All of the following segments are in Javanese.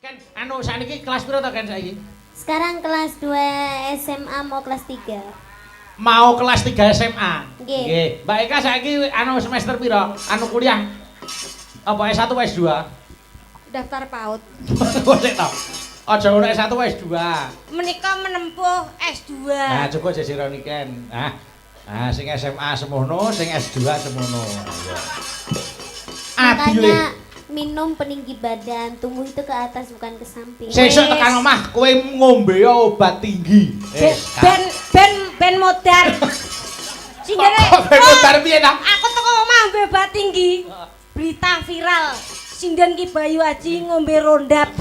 Kan anu sakniki kelas piro to kan saiki? Sekarang kelas 2 SMA mau kelas 3. Mau kelas 3 SMA. Nggih. Mbak Eka saiki anu semester piro? Anu kuliah. Apa S1 S2? Daftar PAUD. Boleh to. Aja ono S1 S2. Menika menempuh S2. Nah, cukup jajira niken. Sing SMA semono, sing S2 semono. Makanya minum peninggi badan, tumbuh itu ke atas bukan ke samping. Sesuk tekan omah kowe ngombe obat tinggi. Ben modar. Sindere. Ben modar piye ta? Aku teko omah ngombe obat tinggi. Berita viral. Sinden Ki Bayu Aji ngombe rondap.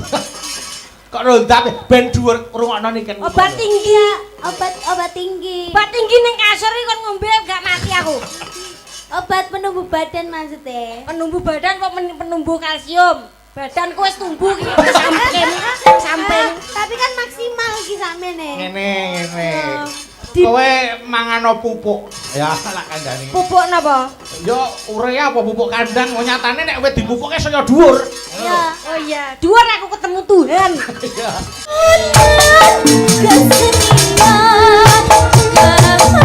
Kok rondap ben dhuwur rungokno niken. Obat tinggi. Obat tinggi. Obat tinggi ning kasur iki kon ngombe gak mati aku. Obat penumbuh badan maksudnya. Penumbuh badan kok penumbuh kalsium. Badanku wis tumbuh iki samping. Tapi kan maksimal iki samene. Ngene. Kowe mangan pupuk. Ya lak kandhane. Pupuk napa? Yo urea apa pupuk kandang kok nyatane nek kowe dipupuke saya dhuwur. Ya, oh iya. Dhuwur aku ketemu Tuhan. Iya.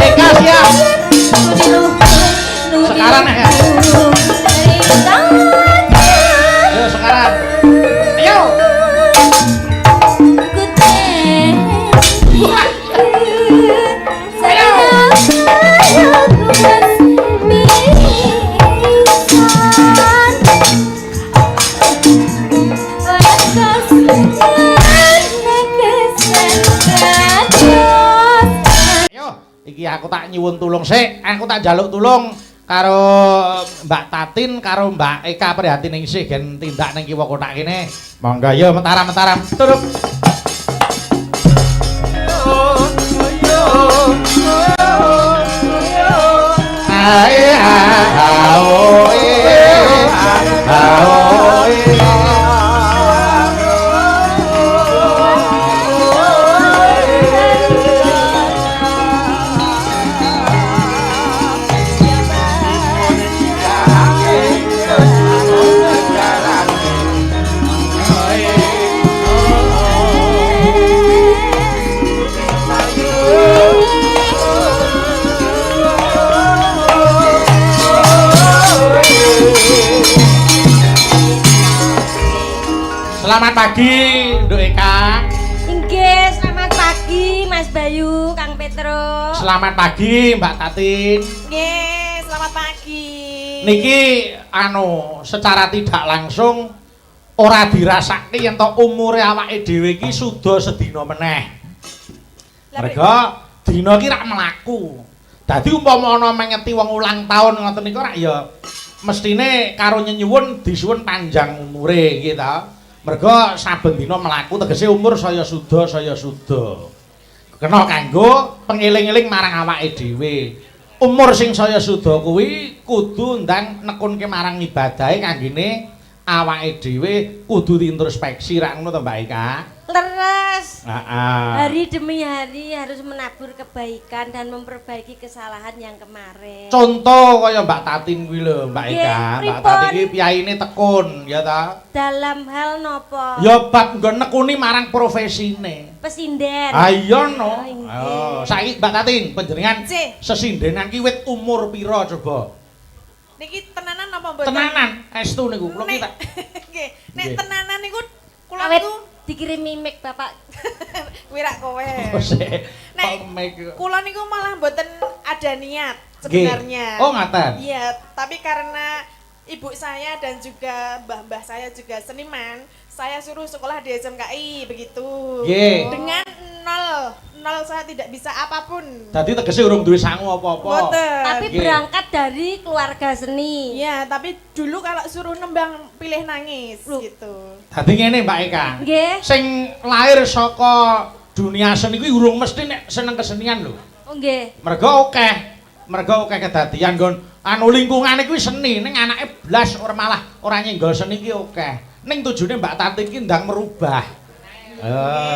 Eka siap. Sekarang ya. Ayo sekarang. Ayo. Iki aku tak nyuwun tulung sik, aku tak njaluk tulung karo Mbak Tatin karo Mbak Eka prihatin ningsih gen tindak ning kiwa kotak kene. Monggo yo mentaram-mentaram. Turuk. Selamat pagi, Nduk Eka. Inggih, selamat pagi Mas Bayu, Kang Petro. Selamat pagi, Mbak Tatin. Nggih, selamat pagi. Niki secara tidak langsung ora dirasake yen to umure awake dhewe iki suda sedina meneh. Merga dina iki rak mlaku. Dadi umpama ana mengeti wong ulang tahun ngoten niku rak ya mestine karo nyuwun disuwun panjang umure nggih ta. Merga saben dina mlaku tegese umur saya suda. Kena kanggo pengeling-eling marang awake dhewe. Umur sing saya suda kuwi kudu ndang nekunke marang ibadahe kanggene awake dhewe kudu introspeksi ra ngono to Mbak Eka. Leres. Heeh. Hari demi hari harus menabur kebaikan dan memperbaiki kesalahan yang kemarin. Contoh kaya Mbak Tatin kuwi lho Mbak Eka. Nggih, Mbak Tatin iki piyaine tekun ya ta. Dalam hal nopo? Ya bab nggo nekuni marang profesine. Pesinden. Ayo no. Oh, nggih. Ayo, saiki Mbak Tatin panjenengan Cih. sesindenan ki wit umur pira coba? Niki tenanan apa mboten? Tenanan, estu niku. Kula ki tak Nggih, nek Nggih. tenanan niku kula Awet niku dikirimi mic Bapak. wirak kowe. sik. Nek kula niku malah mboten ada niat sebenarnya. Oh, ngaten. Iya, tapi karena ibu saya dan juga mbah-mbah saya juga seniman, saya suruh sekolah di SMKI begitu. Nggih. Dengan nol saya tidak bisa apapun. Dadi tegese urung duwe sangu apa-apa. Mboten. Tapi Nggih. berangkat dari keluarga seni. Iya, tapi dulu kalau suruh nembang pilih nangis Loh. gitu. Dadi ngene Mbak Eka. Nggih. Sing lahir saka dunia seni kuwi urung mesti nek seneng kesenian lho. Oh nggih. Merga akeh kedadian nggon lingkungane kuwi seni ning anake blas malah ora nyenggol seni ki akeh. Ning tujune Mbak Tatin ki ndang merubah.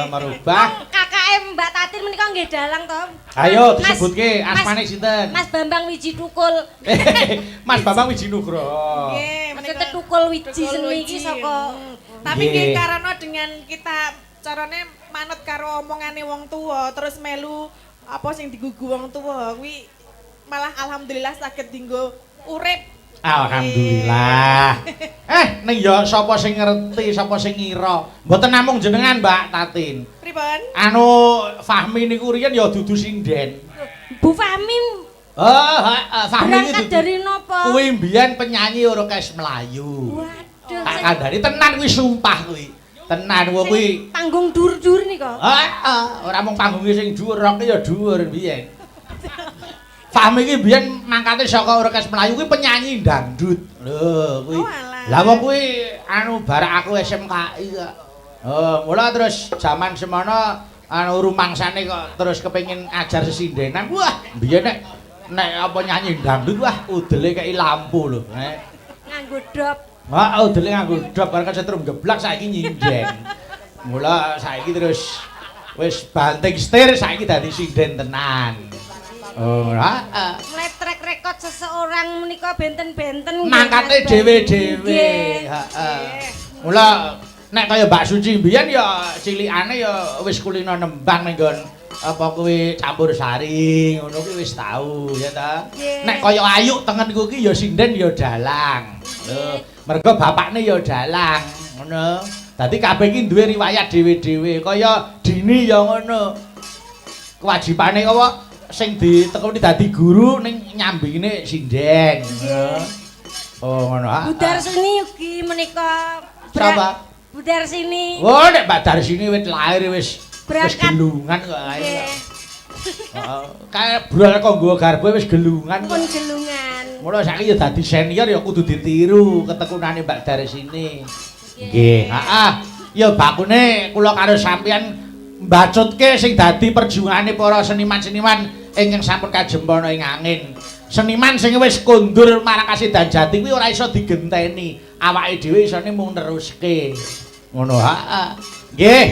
Merubah. KKM Mbak Tatin menika nggih dalang to. Ayo Mas- disebutke asmane sinten? Mas Bambang Wiji Tukul. Mas Bambang Wiji Nugroho. Nggih, Maksudnya tukul wiji Tukul seni iki wiji. saka Tapi Nggih. nggih karena dengan kita carane manut karo omongane wong tua terus melu apa sing digugu wong tua kuwi malah alhamdulillah saged dinggo urip. Alhamdulillah. Ning ya sapa sing ngerti, sapa sing ngira. Mboten namung jenengan, Mbak Tatin. Pripun? Anu Fahmi niku riyen ya dudu sinden. Bu Fahmi Fahmi berangkat iki dari nopo? kuwi mbiyen penyanyi orkes Melayu. Waduh, Tak kandhani tenan kuwi sumpah kuwi. Tenan kuwi. panggung dur-dur nih kok. Ora mung panggunge sing dhuwur, roke ya dhuwur mbiyen. Fahmi iki mbiyen mangkate saka orkes Melayu kuwi penyanyi dangdut. Lho kuwi. Oh, alah. Lah wong kuwi anu barak aku SMKI kok. Mula terus jaman semono anu rumangsane kok terus kepengin ajar sesindenan. Wah, mbiyen nek apa nyanyi dangdut wah udele kei lampu lho. Nganggo dop. Udele nganggo dop bareng kesetrum geblak saiki nyinden. Mula saiki terus wis banting setir saiki dadi sinden tenan. Mulai track record seseorang menika benten-benten Mangkate dhewe-dhewe. Mula nek kaya Mbak Suci mbiyen ya cilikane ya wis kulino nembang ning nggon apa kuwi campur sari ngono kuwi wis tau ya ta. Nek kaya Ayu tengenku ki ya sinden ya dalang. Lho, mergo bapakne ya dalang ngono. Dadi kabeh iki duwe riwayat dhewe-dhewe kaya Dini ya ngono. Kewajibane apa sing ditekoni dadi guru ning nyambingine sinden. Oh ngono. Budar sini ugi menika Sapa? Budar sini. Oh nek Mbak Darsini wis lahir wis Berangkat. gelungan kok ae. Nggih. Heeh. Kae brol kanggo garbo wis gelungan. Pun gelungan. Mula saiki ya dadi senior ya kudu ditiru ketekunane Mbak Darsini. Nggih, heeh. Ya bakune kula karo sampeyan mbacutke sing dadi perjuangane para seniman-seniman ingkang sampun kajempana ing angin. Seniman sing wis kondur marang Kasidan Jati kuwi ora iso digenteni. Awake dhewe isone mung neruske. Ngono, heeh. Nggih.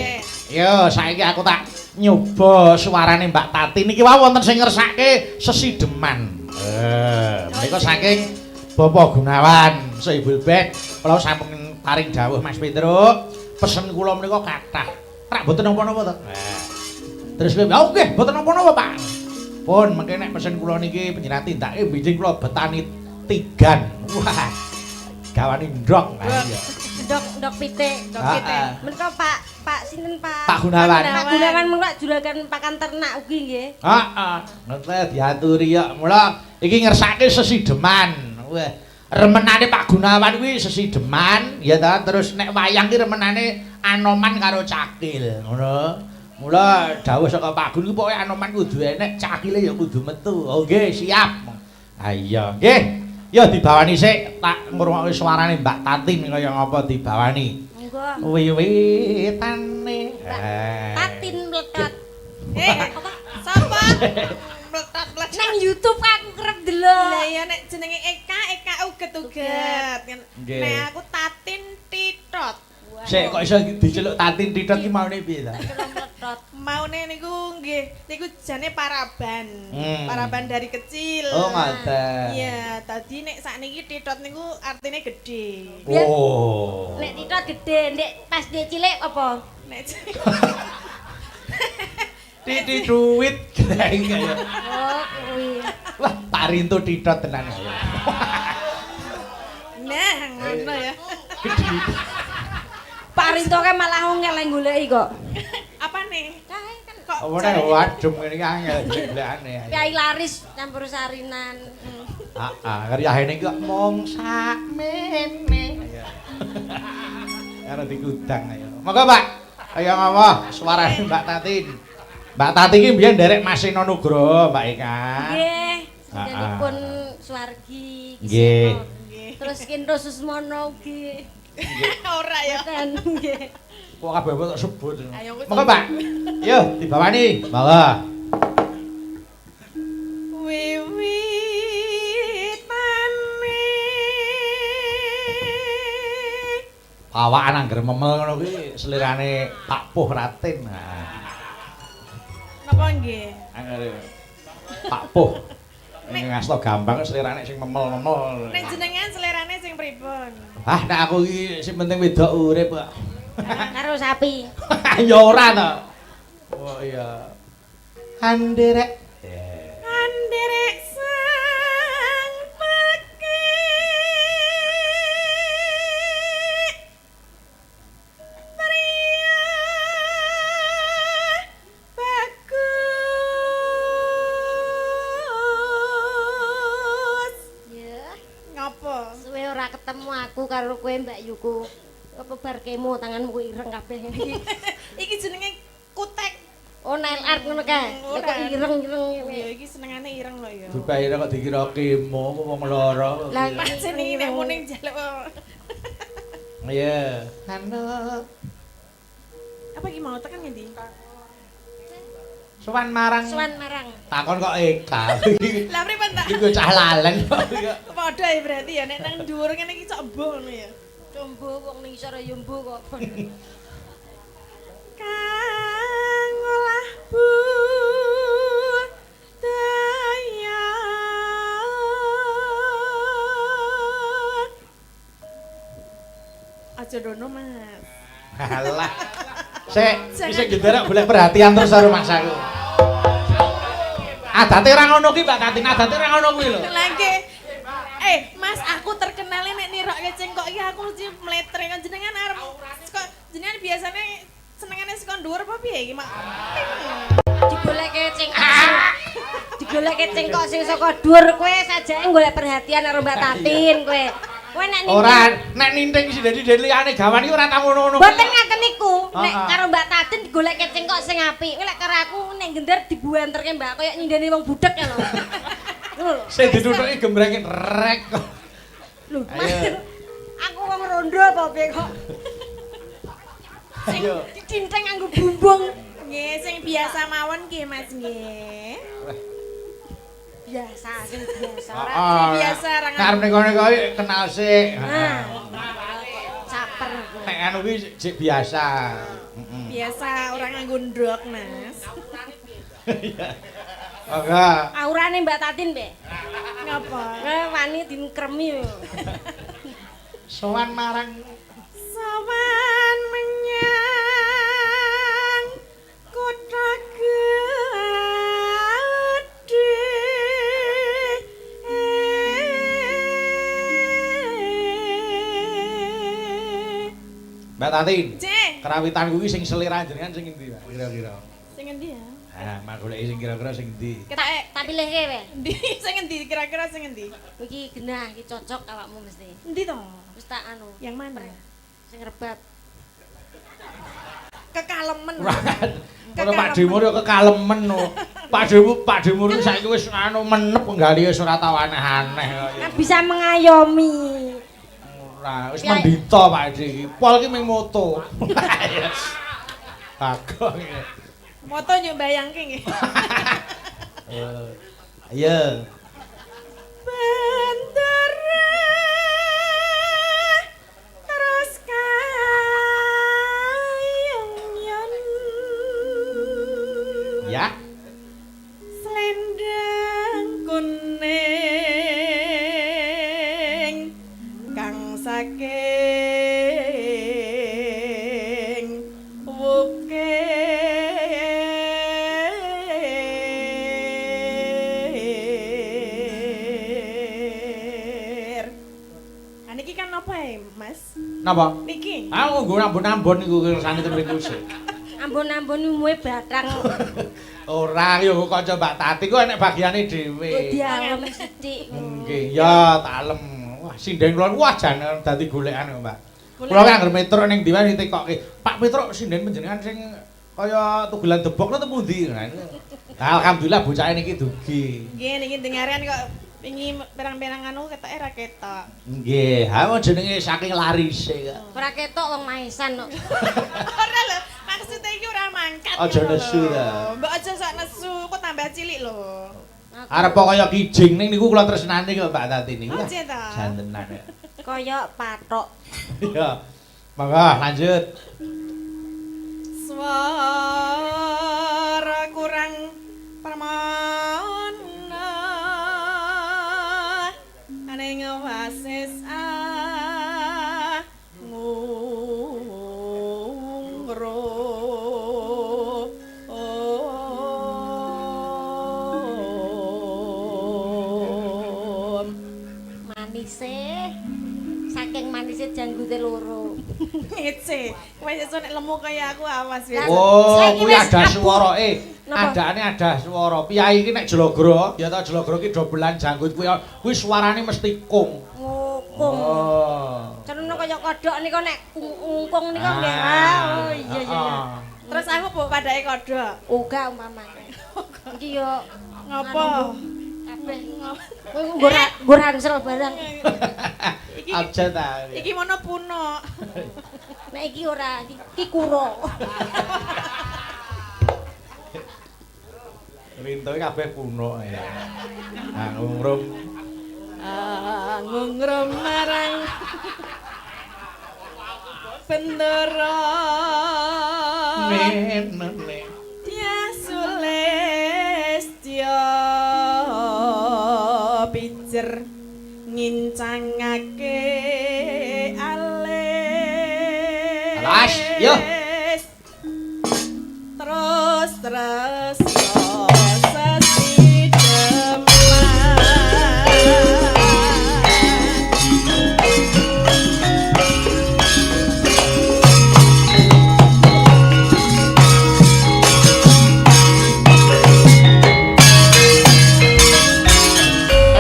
Yo, saiki aku tak nyoba suarane Mbak Tati niki wae wonten sing ngersake sesideman. Menika saking Bapak Gunawan, Sohibul Band. Kula sampun paring dawuh Mas Petruk. Pesen kula menika kathah. Rak mboten napa-napa to. Terus kowe, "Oh nggih, mboten napa-napa, Pak." Pun mengke nek pesen kula niki panjenengan tindake benjing kula betani tigan. Wah. Gawane ndok. Iya. Ndok pitik. Menika Pak sinten Pak? Pak Gunawan. Pak Gunawan menika juragan pakan ternak ugi nggih. Heeh. Ngoten diaturi ya. Mula iki ngersake sesideman. Wah, remenane Pak Gunawan kuwi sesideman ya ta. Terus nek wayang ki remenane Anoman karo Cakil, ngono. Mula dawuh saka Pak Gun ki pokoke Anoman kudu enek, Cakile ya kudu metu. Oh nggih, siap. Ha iya, nggih. Ya dibawani sik tak ngrungokke suarane Mbak Tatin kaya ngapa dibawani. Monggo. Wiwitane. Tatin meletot. Sapa? Meletot-meletot. Nang YouTube aku kerep delok. Lah ya nek jenenge Eka uget-uget. Nggih. Nek aku Tatin Titot. Sik kok iso diceluk Tatin Titot ki maune piye ta? Meletot. Maune niku nggih, niku jane paraban. Paraban dari kecil. Oh, ngoten. Iya, tadi nek sakniki Titot niku artine gede. Oh. Nek titot gede, nek pas dia cilik apa? Nek Titi duit kaya. Oh, kuwi. Wah, Pak Rinto Titot tenan ya. Nah, ngono ya. Pak Rinto kan malah ngeleng goleki kok. Apa nih? Kae kan Kok Apa nek wadum ngene iki angel golekane. Kyai Laris campur sarinan. Heeh, karyane iki kok mung sakmene. Karo digudang ayo. Monggo, Pak. Ayo ngapa suarane Mbak Tatin. Mbak Tati iki mbiyen nderek Mas Seno Nugroho, Mbak Eka. Nggih, sedyanipun Suwargi. Nggih. Terus Kinto Susmono ugi. ora ya. Ten nggih. Kok kabeh tak sebut. Ayo, wis. Monggo, Pak. Yo, dibawani. Monggo. Pawakan angger memel ngono kuwi selirane Pak Puh Ratin. Napa nggih? Angger Pak Puh. Ning ngasta gampang selirane sing memel-memel. Nek jenengan selerane sing pripun? Ah, nek aku iki sing penting wedok urip kok. Karo sapi. Ya ora to. Oh iya. Anderek. Anderek sang peke. Pria bagus. Ya, Ngopo? suwe ora ketemu aku karo kowe Mbak Yuku. Apa bar kemo tanganmu ireng kabeh. Iki jenenge kutek. Oh, nail art ngono kae. Ora. Kok ireng-ireng Ya ngene. iki senengane ireng lho ya. Dukaire kok dikira kemo wong lara. Lah, Pancen iki nek muning njaluk. Iya. Anak. Apa iki mau tekan ngendi? Sowan marang. Suwan marang. Takon kok Eka. Lah pripun ta? Iku cah lalen. Padha ya berarti ya nek nang dhuwur ngene iki cok embuh ngono ya. Combo wong ning isor ya mbuh kok. Kang olah budaya. Aja dono Mas. Halah. Sik, isih genderak boleh perhatian terus karo Mas aku. Adate ora ngono ki Mbak Tatin, adate ora ngono kuwi lho. Lah nggih. Mas, aku terkenale nek nirokke cengkok iki aku mesti mletre kan jenengan arep kok jenengan biasane senengane saka dhuwur apa piye iki, Mak? Digoleke cengkok sing saka dhuwur kowe sajake golek perhatian karo Mbak Tatin kowe. Kowe nek Ora, nek ninting sing dadi liyane gawan iki ora tau ngono-ngono. Mboten ngaten niku. Nek Heeh. karo Mbak Tatin digoleke cengkok sing apik. Kowe lek karo aku nek gender dibuanterke Mbak koyo nyindeni wong budhek ya lho. Lho. Sing ditutuki gembrenge rek. Lho, Mas. Ayo. Aku wong rondo apa piye kok? Ayo. Dinteng nganggo bumbung. Nggih, sing biasa mawon nggih, Mas nggih. Biasa, sing biasa. Heeh. biasa ra Nek arep ning kono kowe kenal sik. Nah. Caper. Nek anu kuwi sik biasa. Heeh. Biasa orang nganggo ndrok, Mas. Oga. Aurane Mbak Tatin, Mbak. Ngapa? Wani dinkremi yo. Sowan marang Sowan menyang kota gedhe. Mbak Tatin. Cek, Kerawitan kuwi sing selera jenengan sing endi, Mbak? Kira-kira. sing endi ya? Ah, mak goleki sing kira-kira sing endi. Ketek. Tak pilihke kowe. Endi sing endi kira-kira sing endi? Iki genah, iki cocok awakmu mesti. Endi to? Wis tak anu, Yang mana? sing rebat. Kekalemen. Ono Pak Demur yo kekalemen no. Pak Demur saiki wis anu menep nggali wis ora tau aneh-aneh kok. Kan bisa mengayomi. Ora, wis mendita Pak Dik iki. Pol ki ming moto. Bagong iki. Moto yo bayangke nggih. Ayo. Bendera terus kayong Ya. Selendang kuning kang saking wukir. Nah niki kan apa ya, Mas? Napa? Niki. Aku nggo ambon-ambon niku kersane ten mriku sik. Ampun-ampun muwe batang. Ora yo kanca Mbak Tati ku enek bagiane dhewe. Dialem sithik. Nggih, ya talem. Wah, sinden kula wah jan dadi golekan kok, Mbak. Kula ki anggere Petruk ning ndi wae ditekokke. Pak Petruk sinden panjenengan sing kaya tugelan debok nang pundi? Nah, ini. Alhamdulillah bocahe niki dugi. Nggih niki dengaran kok wingi perang-perang anu ketoke ra ketok. Nggih, ha jenenge saking larise kok. Ora ketok wong maesan kok. Ora lho, maksudnya iki ora mangkat. Aja ngono nesu lho. ta. Mbok aja sok nesu, kok tambah cilik lho. Arep kaya kijing ning niku kula tresnani kok Mbak Tati niku. Oh, cek ta. Jantenan ya. Kaya patok. Iya. Monggo lanjut. Swara kurang permana aning wasis manise. Saking manise janggute loro. Ngece. Kowe sesuk nek lemu kaya aku awas ya. Oh, Saiki kuwi wis ada abu. swarae. Napa? Adane ada swara. Piyai iki nek jlogra, ya ta jlogra ki dobelan janggut kuwi suarane mesti kung. Ngukung. Oh. Cenene kaya kodhok nika nek ngungkung nika nggih. Ah. Oh iya iya. Terus aku bu padake kodhok. Uga umpamane. Iki yo Ngopo? kabeh. Kowe nggo ransel barang. Iki Aja ta. iki mono puno. Nek iki ora, iki kuro. Rintoe kabeh puno ya. Nah, ngrum. Ngungrum marang bendera Nene. Ya Sulestya pijer ngincangake alis. Alas, yo. Terus sesi deman.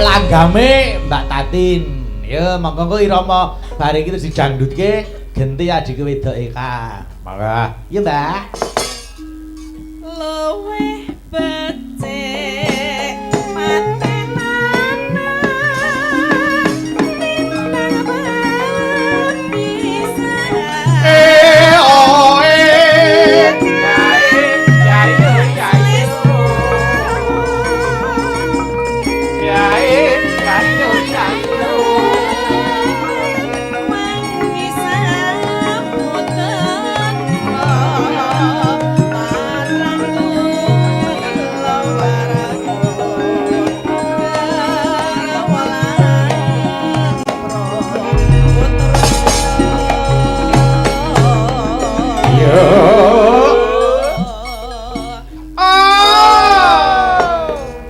Langgame Mbak Tatin. Ya, monggo engko irama bareng iki terus didangdutke genti adike wedoke ka. Monggo. Ya, Mbak. Luweh becik patenana tindang bisa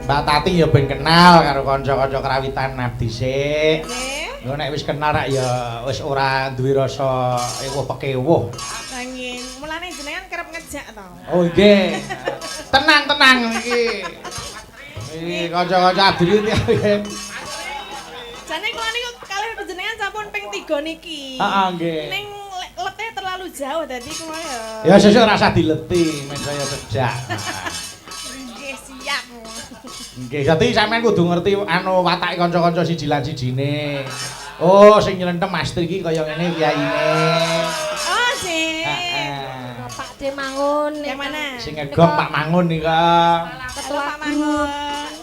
Mbak Tati ya ben kenal karo kanca-kanca kerawitan abdi sik. Yo nek wis kenal rak ya wis ora duwe rasa ewuh pekewuh. nanging mulane jenengan kerep ngejak to. Oh nggih. Tenang iki. Iki kanca-kanca abdi iki. Jane kula niku kalih panjenengan sampun ping 3 niki. Heeh nggih. Ning letih terlalu jauh dadi kula ya. Ya sesuk rasa dileti men saya sejak. Nggih siap. Nggih, dadi sampean kudu ngerti anu watake kanca-kanca siji lan sijine. Oh, sing nylentem Mastri iki kaya ngene kiyaine. Oh, sih. Heeh. Pak De Mangun. Yang mana? Sing ngegom Pak Mangun nika. Ketua Pak grup Mangun.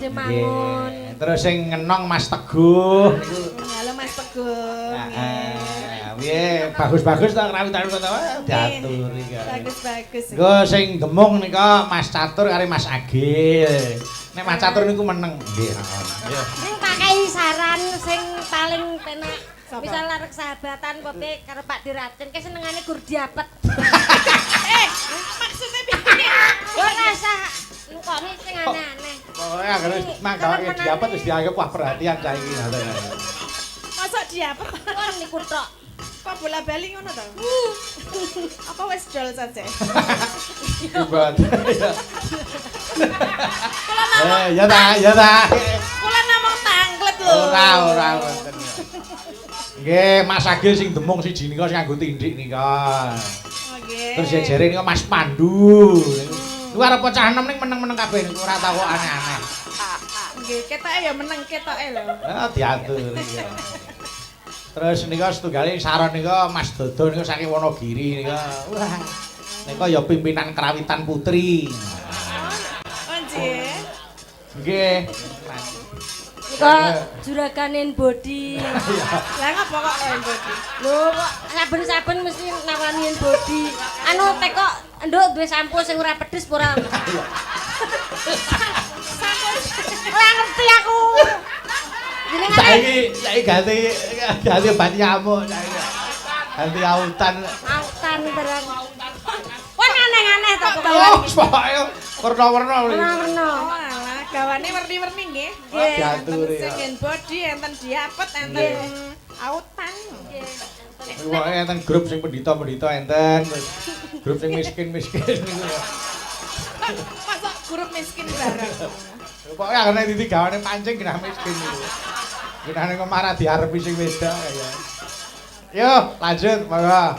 De Mangun. Nggih. Terus sing ngenong Mas Teguh niku. Halo Mas Teguh. Heeh. Piye, bagus-bagus ta kerawitan kota diatur iki. Bagus-bagus. Nggo sing gemung nika Mas Catur karo Mas Agil. Nek Mas Catur niku meneng. Nggih. Iya. Sing pakai saran sing paling penak. Sapa? Misal arek sahabatan pope karo Pak Diracen ke senengane gur diapet. Maksudnya piye? Ora usah nukoni sing aneh-aneh. Pokoke agar wis mangkake diapet wis dianggap wah perhatian cah iki ngoten. Masuk diapet. Kon niku tok. Kok bola-bali ngono to? Apa wis dol saja? Hebat. Ya ta. Kula namung tanglet lho. Ora wonten. Nggih, Mas Agil sing demung siji nika sing nganggo tindik nika. Nggih. Terus jejere nika Mas Pandu. Niku arep cah enom ning meneng-meneng kabeh niku ora tau kok aneh-aneh. Nggih, ketoke ya meneng ketoke lho. Ah diatur iki. Terus nika setunggale saron nika Mas Dodo nika saking Wonogiri nika. Wah. Nika ya pimpinan kerawitan putri. Oh, nggih. Nggih. Nika juraganen body. Lah ngapa kok kowe bodi? Lho kok saben-saben mesti nawani body. Anu teko nduk duwe sampo sing ora pedes ora. Ora ngerti aku. Jenengan Saiki ganti obat nyamuk saiki. Ganti autan. autan barang. Wah aneh-aneh to Oh, pokoke warna-warna. Warna-warna. Oh, alah gawane werni-werni nggih. Nggih. Diaturi, ya. Sing body enten diapet enten autan. Pokoke enten grup sing pendhita-pendhita enten, terus grup sing miskin-miskin niku ya. Masuk grup miskin bareng. Pokoke anggere titi gawane pancing genah miskin niku. Genane kemara diarepi sing wedok ya. Yo, lanjut, monggo.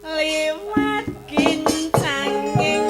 Liwat kincanging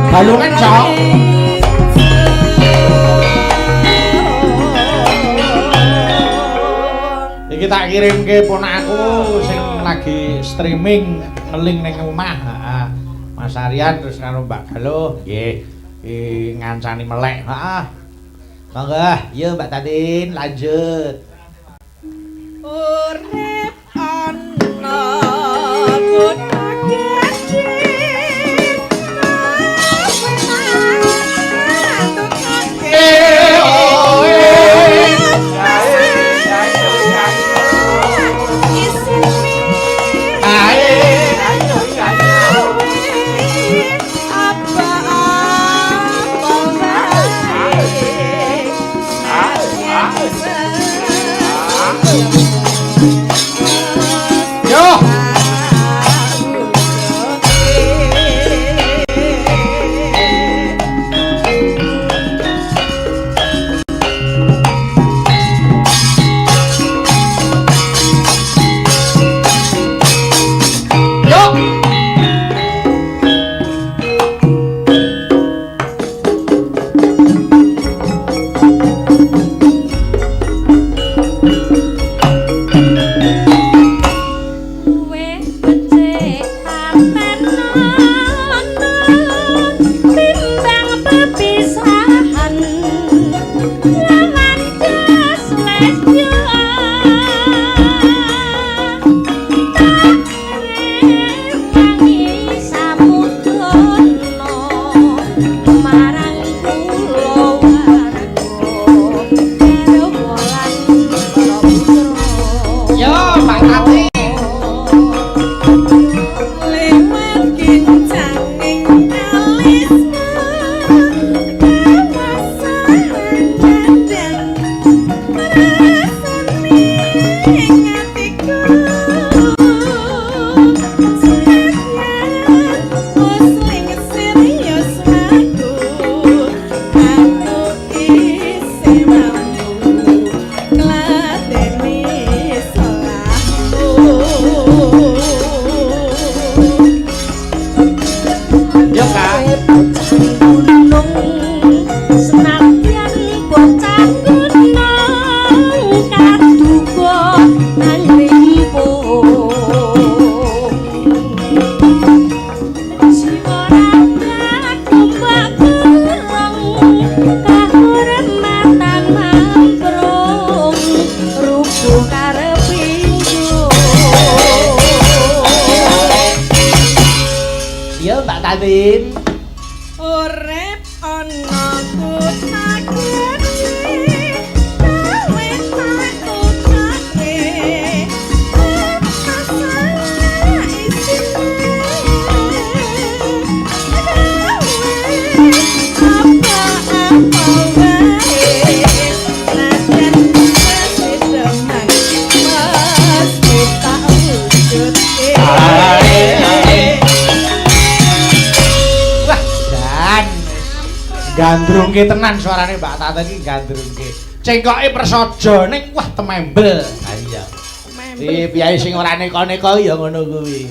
Balungan, Cok. Iki tak kirimke ponakku sing lagi streaming ngeling ning omah. Heeh. Mas Aryan terus karo Mbak Galuh nggih. Ngancani melek. Heeh. Monggo, yo Mbak Tatin lanjut. Urip ana kota gedhe Tatin. Urip ana kota gedhe gawe takutake masalah isine apa-apa Gandrungke tenan suarane Mbak Tata iki gandrungke. Cengkoke prasaja ning wah temembel. Ha iya. Iki piye sing ora neko-neko ya ngono kuwi.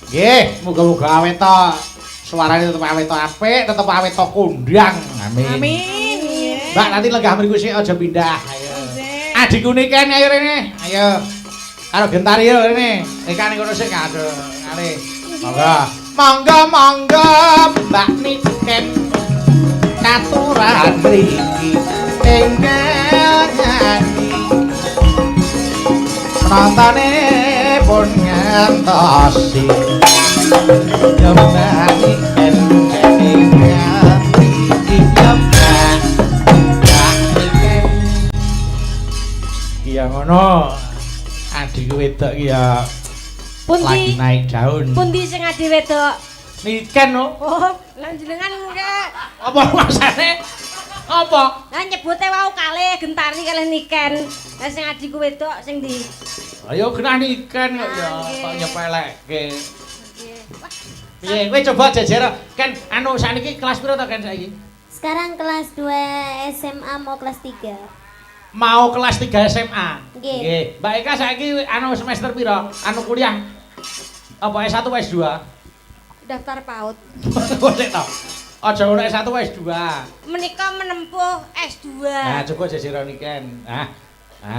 Nggih, muga-muga awet to. Suarane tetep awet to apik, tetep awet to kondang. Amin. Amin. Mbak nanti lenggah mriku sik aja pindah. Ayo. Adikku niken ayo rene. Ayo. Karo Gentari yo rene. Nikah ning kono sik kado. Ngene. Monggo. Monggo Mbak niken. Katuran mriki enggal nyanyi. Penontonane pun ngantosi. Ya Mbak niken enggal mriki ya Mbak. Iya ngono. Adik wedok iki ya lagi naik daun. Pundi sing adi wedok? Niken no. Oh, lan jenengan mengke. Apa maksane? Apa? Lah nyebute wau kalih Gentari kalih Niken. Lah sing adiku wedok sing ndi? Ayo genah Niken kok ya Nggih. kok nyepelekke. Nggih. Wah, Piye kowe coba jejer Ken anu saniki kelas piro to Ken saiki? Sekarang kelas 2 SMA mau kelas 3. Mau kelas 3 SMA. Nggih. Nggih. Mbak Eka saiki anu semester piro? Anu kuliah. Apa S1 S2? daftar PAUD. Sik to. Aja ngono S1 S2. Menika menempuh S2. Nah, coba jejer Niken.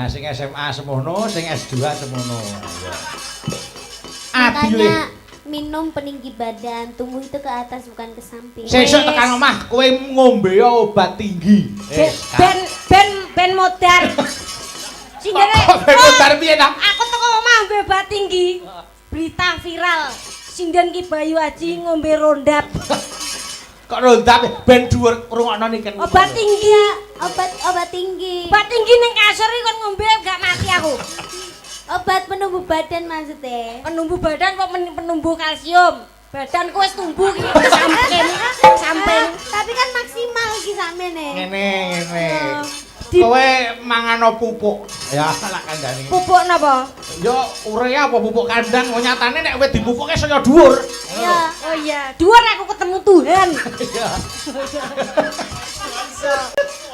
Sing SMA semono, sing S2 semono. Makanya minum peninggi badan, tumbuh itu ke atas bukan ke samping. Sesuk tekan omah kowe ngombe obat tinggi. Ben modar. Sindene. Ben modar piye ta? Aku teko omah ngombe obat tinggi. Berita viral. Sinden Ki Bayu Aji ngombe rondap. Kok rondap ben dhuwur rungokno Niken. Obat tinggi. Obat tinggi. Obat tinggi ning kasur iki kon ngombe gak mati aku. Obat penumbuh badan maksudnya. Penumbuh badan apa penumbuh kalsium? Badanku wis tumbuh iki samping. Tapi kan maksimal iki sampeyan. Ngene. Kowe mangan pupuk. Ya lak kandhane. Pupuk napa? Yo urea apa pupuk kandang kok nyatane nek kowe dipupuke saya dhuwur. Ya. Oh iya, dhuwur aku ketemu Tuhan. Iya.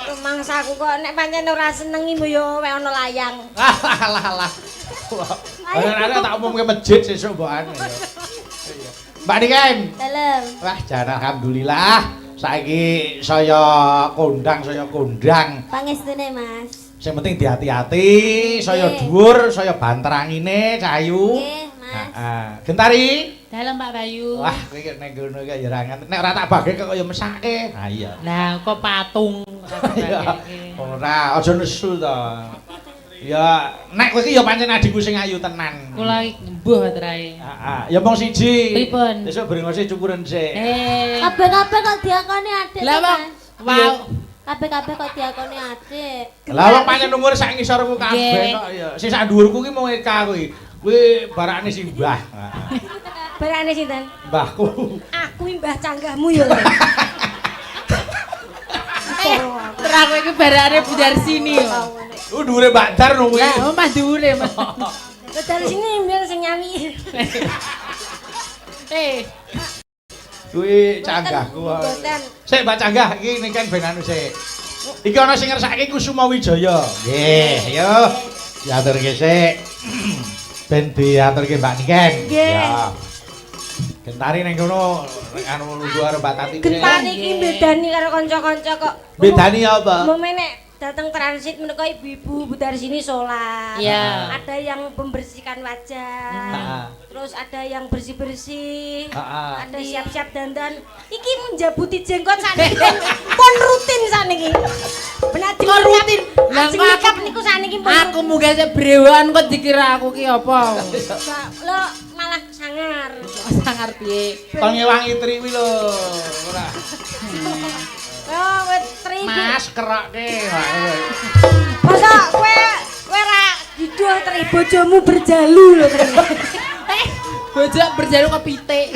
Rumangsaku kok nek pancen ora senengi yo wae ana layang. Alah. Ana tak umumke masjid sesuk mbokane. Mbak Niken. Dalam. Wah, jan alhamdulillah. Saiki saya kondang. Pangestune, Mas. Sing penting hati-hati, saya Nggih. dhuwur, saya banterangine cahayu. Nggih, Mas. Heeh. Gentari. Dalam Pak Bayu. Wah, kowe iki nek ngono iki ya ora nganti. Nek ora tak bage kok kaya mesake. Ha iya. Nah, kok patung. Iya. Ora, aja nesu to. Ya, nek kowe iki ya pancen adikku sing ayu tenan. Kula iki mbuh baterai. Heeh. Ya mong siji. Pripun? Besok brengose cukuren sik. Kabeh-kabeh kok diakoni adik. Lah to, wong Mas? wow. Kabeh-kabeh kok diakoni adik. Lah wong pancen umur sak ngisorku kabeh Nggih. kok ya. Sing sak dhuwurku ki mung Eka kuwi. Kuwi barakane simbah. Heeh. Barane sinten? Mbahku. Aku mbah canggahmu yo. Terang kowe iki barane budar sini yo. Dhuwure Mbak Dar lho kuwi. Lah, omah dhuwure, Mas. Dari sini mbiyen sing nyanyi. Kuwi canggahku. Mboten. Sik Mbak Canggah iki niken ben anu sik. Iki ana sing ngersake Kusuma Wijaya. Nggih, yo. Diaturke sik. Ben diaturke Mbak Niken. Nggih. Ya. Gentari ning kono anu nunggu arep Mbak Tati. Gentari iki bedani karo kanca-kanca kok. Bedani apa? Momenek datang transit menika ibu-ibu budar sini sholat. Iya. Ada yang membersihkan wajah. Terus ada yang bersih-bersih. Ada siap-siap dandan. Iki menjabuti jenggot saniki pun rutin saniki. Benar Kok rutin? Lah Sing kok nikah aku niku saniki pun. aku munggah sik brewokan kok dikira aku ki apa? Lo malah sangar. Sangar piye? Kon ngewangi tri kuwi lho. Ora. Oh, wet tri. Mas keroke. Masa kowe ora diduh tri bojomu berjalu lho tri. Bojok berjalu ke pitik.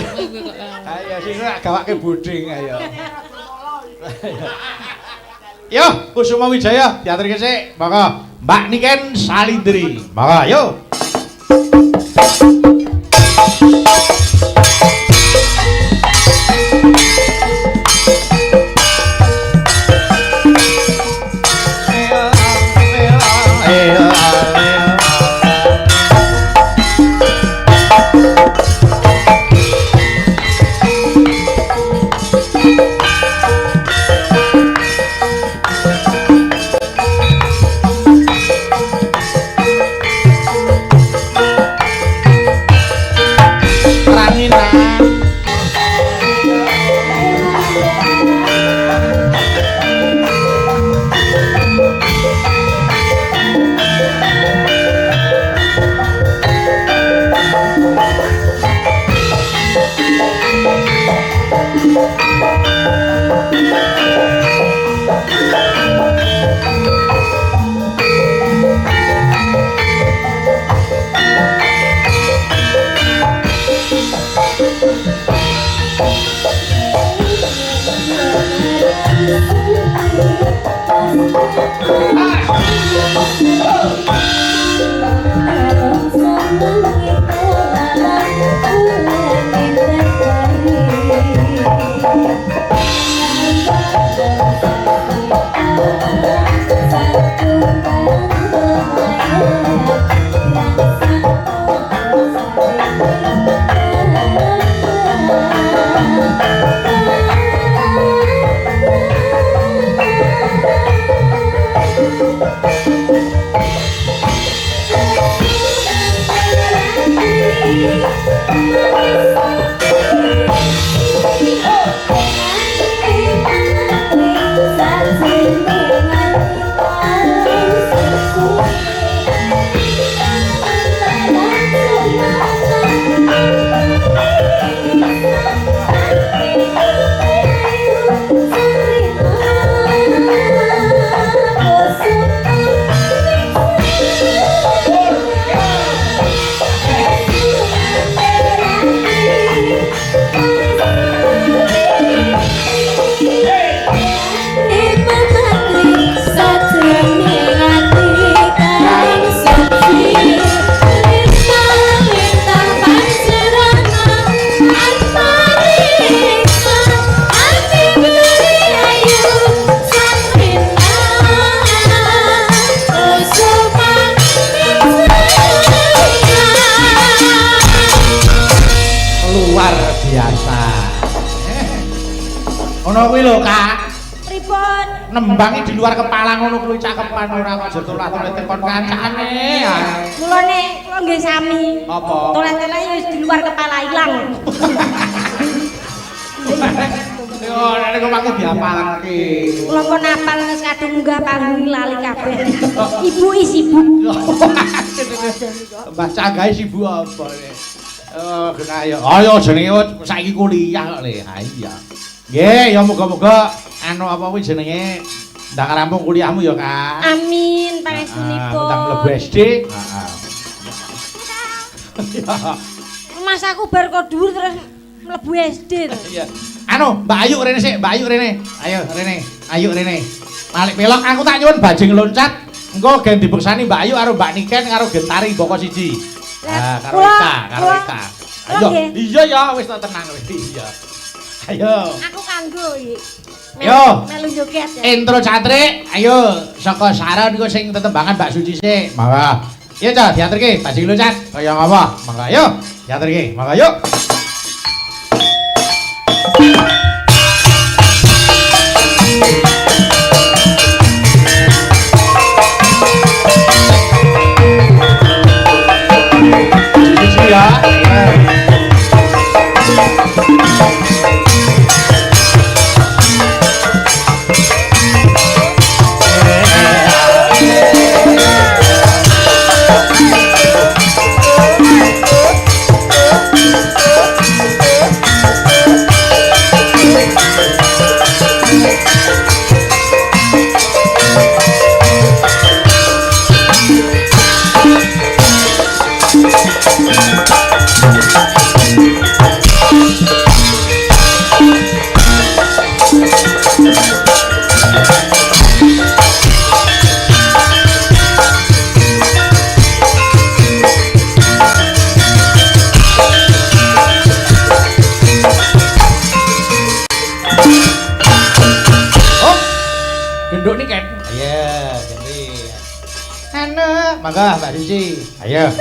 Ayo sing ora gawake boding ayo. Yo, Kusuma Wijaya diaturke sik. Monggo Mbak Niken Salindri. Monggo yo. Ngono kuwi lho, Kak. Pripun? Nembangi di luar kepala ngono kuwi cakepan ora kok tulah-tulah tekon kancane. Mulane kula nggih sami. Apa? Tulah-tulah wis di luar kepala ilang. Yo, nek kok pakai diapalke. Kula pun apal wis kadung munggah panggung lali kabeh. Ibu sibuk. Mbah Cagahe sibuk apa nek? Oh, kena ya. Ayo jenenge saiki kuliah kok le. Ha iya. Nggih, ya muga-muga anu apa kuwi jenenge ndang rampung kuliahmu ya, Kak. Amin, pangestunipun. Ndang mlebu SD. Heeh. Mas aku bar kok dhuwur terus mlebu SD to. Iya. Anu, Mbak Ayu rene sik, Mbak Ayu rene. Ayo rene. Ayo rene. Malik pelok aku tak nyuwun bajing loncat. Engko gen dibeksani Mbak Ayu karo Mbak Niken karo Gentari boko siji. Nah, karo Eka, karo Eka. Ayo. Iya ya, wis tak tenang wis. Iya. Ayo. Aku kanggo iki. Yo. Melu joget ya. Intro Chatrik, ayo saka Saron iku sing tetembangan Mbak Suci sik. Mangga. Iya, Cak, diaturke bajing loncat. Kaya ngapa? Mangga yo. Diaturke. Mangga yuk. Ya. Mangga Mbak Suci. Ayo.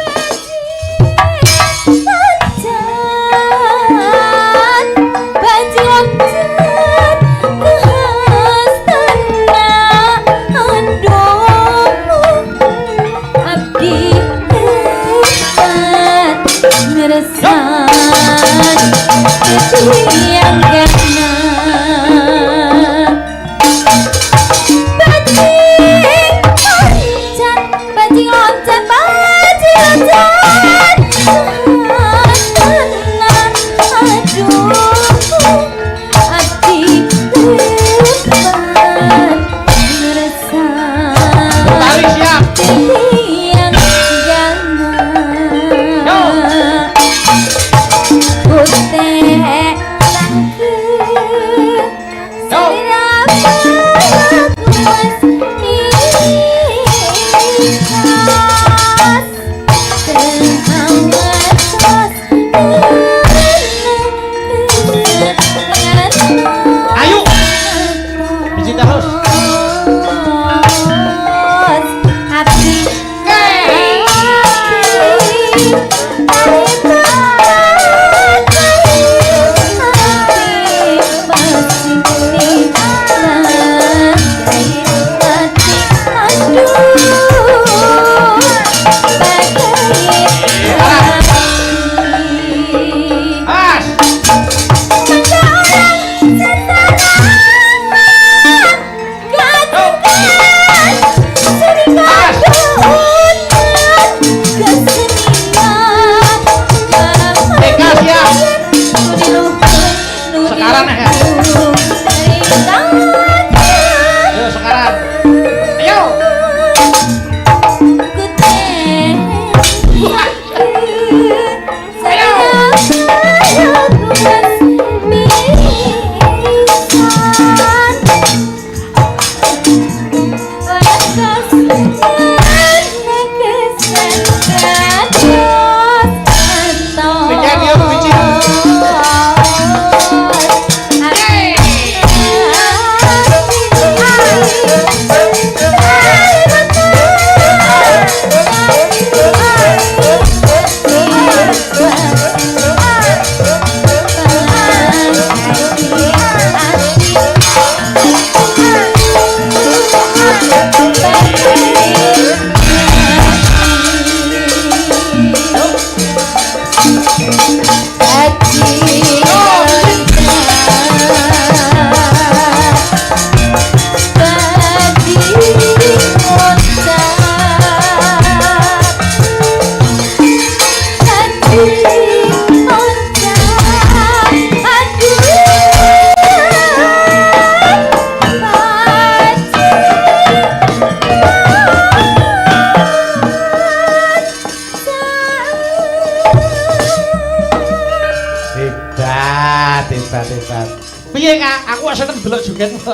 Piye Kak? Aku seneng delok jogetmu.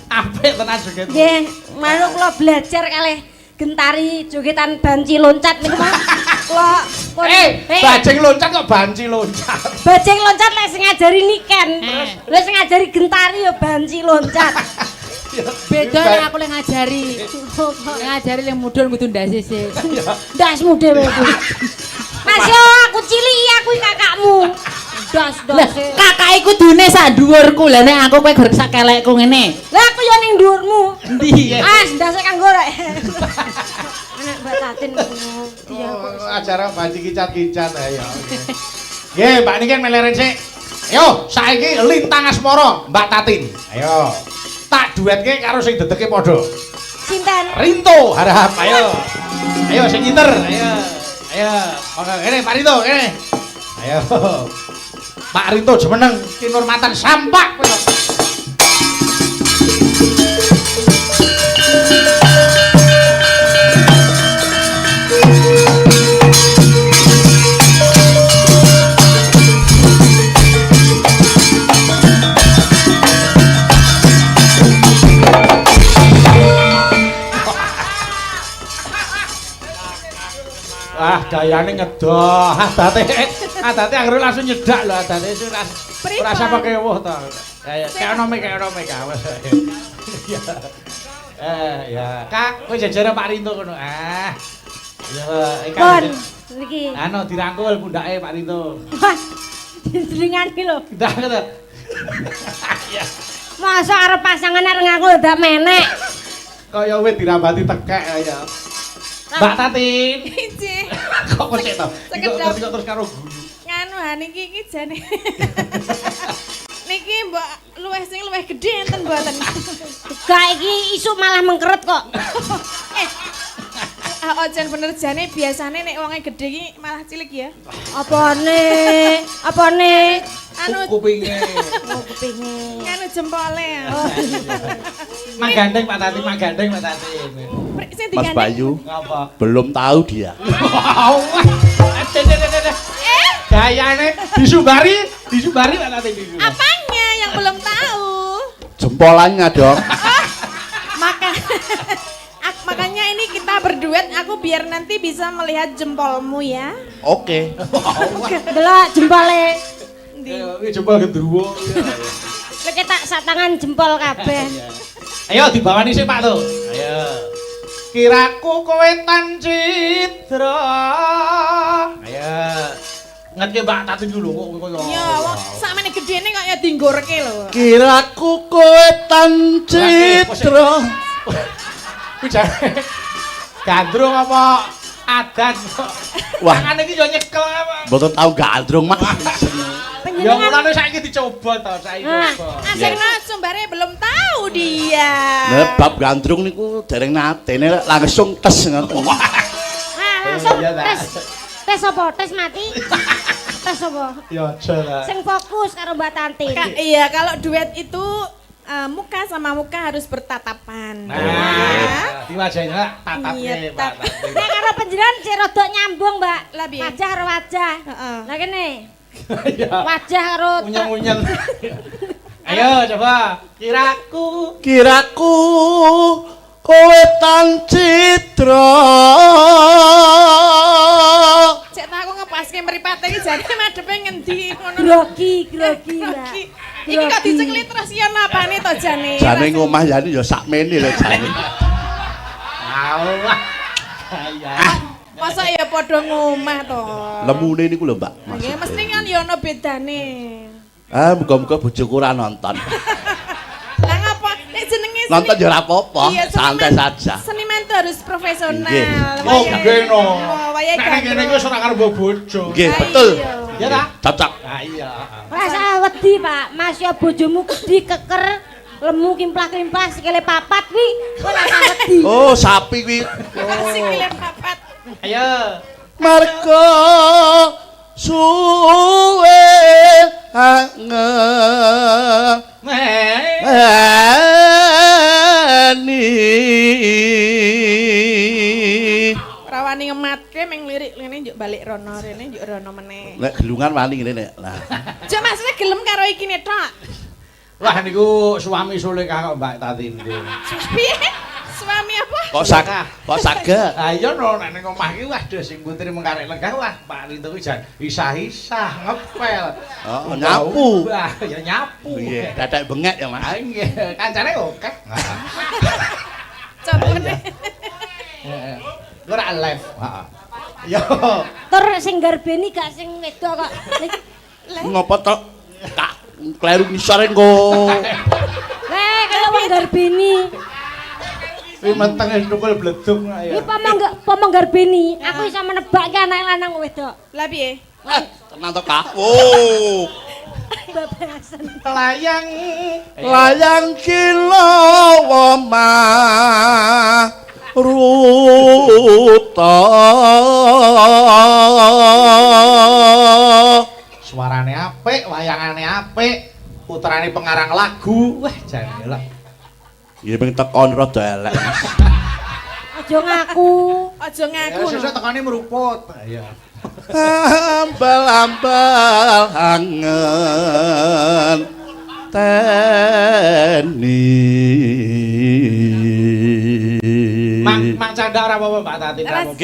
Apik tenan jogetmu. Nggih, manuk kula belajar kalih Gentari jogetan banci loncat niku mah. Kula bajing loncat kok banci loncat. Bajing loncat lek sing ngajari Niken. Terus lek sing ngajari Gentari ya banci loncat. Beda nek aku lek ngajari. Ngajari lek mudhun kudu ndase sik. Ndasmu dhewe kuwi. Mas yo aku cilik aku kakakmu. Das. Kakak iku dune sak dhuwurku. Lah nek aku kowe gor sak kelekku ngene. Lah aku yo ning dhuwurmu. Endi? Ndase kanggo rek. Nek Mbak Tatin Acara banci kicat-kicat ayo. Nggih, Mbak Niken meleren sik. Ayo, saiki Lintang Asmara, Mbak Tatin. Ayo. Tak duetke karo sing dedeke padha. Sinten? Rinto harap, ayo. Ayo sing nyiter, ayo. Ayo, monggo kene Pak Rinto, kene. Ayo. Pak Rinto jemeneng kinurmatan sampak kowe. Gayane ngedoh. Adate anggere langsung nyedak lho adate ora usah pakewuh to. Kayak ono mik wis. Ya. Kak, kowe jajare Pak Rinto kono. Ya, Pon, niki. Anu dirangkul pundake Pak Rinto. Jenengane lho. Dah ngono. Ya. Masa arep pasangan arep ngaku ndak menek. Kaya wis dirambati tekek ya. Mbak Tatin. Iji. Kok kocek to? Sekedap. Kok terus karo guyu. Nganu ha niki iki jane. Niki mbak luwih gedhe enten mboten. Gak iki isuk malah mengkeret kok. Ojen bener jane biasane nek wonge gedhe iki malah cilik ya. Apane? Anu kupinge. Kupinge. Nganu jempole. Mak gandeng Pak Tatin, Mak gandeng Pak Tatin. Sing Mas digandeng. Bayu Ngapa? belum tahu dia. Gayane disubari Pak Tatin dulu. Apanya yang belum tahu? Jempolannya dong. Makanya ini kita berduet, aku biar nanti bisa melihat jempolmu ya. Oke. Delok jempole. Iki jempol gendruwo. Lek tak sak tangan jempol kabeh. Ayo dibawani sik Pak tuh. Ayo. Kiraku kowe tan citra. Ayo. Ngetke Mbak Tatin dulu kok koyo. Ya, wong sakmene gedene kok ya dinggorke lho. Kiraku kowe tan citra. Kuwi jane gandrung apa adan kok. Wah. Tangane iki yo nyekel apa. Mboten tahu gandrung Mas. Ya mulane saiki dicoba to, saiki coba. Asing sumbare belum tahu dia. Nah, bab gandrung niku dereng natene langsung tes ngoten. Langsung tes apa? Tes mati? Tes apa? Ya aja lah. Sing fokus karo Mbak Tantin. Iya, kalau duet itu muka sama muka harus bertatapan. Nah, di wajahnya tatapnya Iya, Pak Tatin. Nek karo panjenengan cek rada nyambung, Mbak. Lah, piye? Wajah karo wajah. Heeh. Lah kene. Ya. Wajah karo Unyeng-unyeng. Ayo coba. Kiraku kowe tan citra. Cek tak aku ngepaske mripate iki jane madhepe ngendi ngono. grogi, Mbak. Iki kok diceklit terus ya napane to jane. Jane ngomah jane ya sakmene lho jane. Allah. Kaya. Masa ya padha ngomah to. Lemune niku lho, Mbak. Nggih, mesti kan ya ana bedane. Muga-muga bojoku ora nonton. Lah ngapa nek jenenge Nonton ya ora apa-apa, Iya, santai saja. Seniman itu harus profesional. Nggih. Oh, nggih no. Wayahe Nek ngene iki wis ora karo mbok bojo. Nggih, betul. Ya ta? Cocok. Ah iya. Ora usah wedi, Pak. Mas ya bojomu gedhi keker, lemu kimplah-kimplah sikile papat kuwi. Ora usah wedi. Oh, sapi kuwi. Sikile papat. Ayo. Marko suwe angen Rawani ngematke meng lirik ngene njuk balik rono rene njuk rono meneh. Nek gelungan wani ngene nek. Nah. Cuk Mas, Maksudnya gelem karo iki tok. Wah niku suami soleh kok Mbak Tati niku. Piye? Suami apa? Kok saged? Ah iya no nek ning omah iki waduh sing putri mengkarek lenggah wah Pak Rito kuwi jan isah-isah ngepel. Oh, nyapu. Wah, ya nyapu. Iya, dadak bengek ya, Mas. Ah nggih, kancane oke. Contone. Heeh. Ora live. Heeh. Yo. Tur sing garbeni gak sing wedok kok. Ngopo tok? Kak kleru ngisor engko. Kalau wong garbeni. Kuwi menteng tukul bledug ya. Iki pomong garbeni, aku iso menebak ki anak lanang wedok. Lah piye? Tenan to, Kak. Oh. Babasan. Layang kilawa ruta. Suarane apik, wayangane apik, putrane pengarang lagu. Wah, jane lho. Ya ping tekon rada elek. Aja ngaku. Aja ngaku. Ya sesuk tekane meruput. Iya. Ambal-ambal angen teni. Mang candha ora apa-apa Mbak Tati kamu.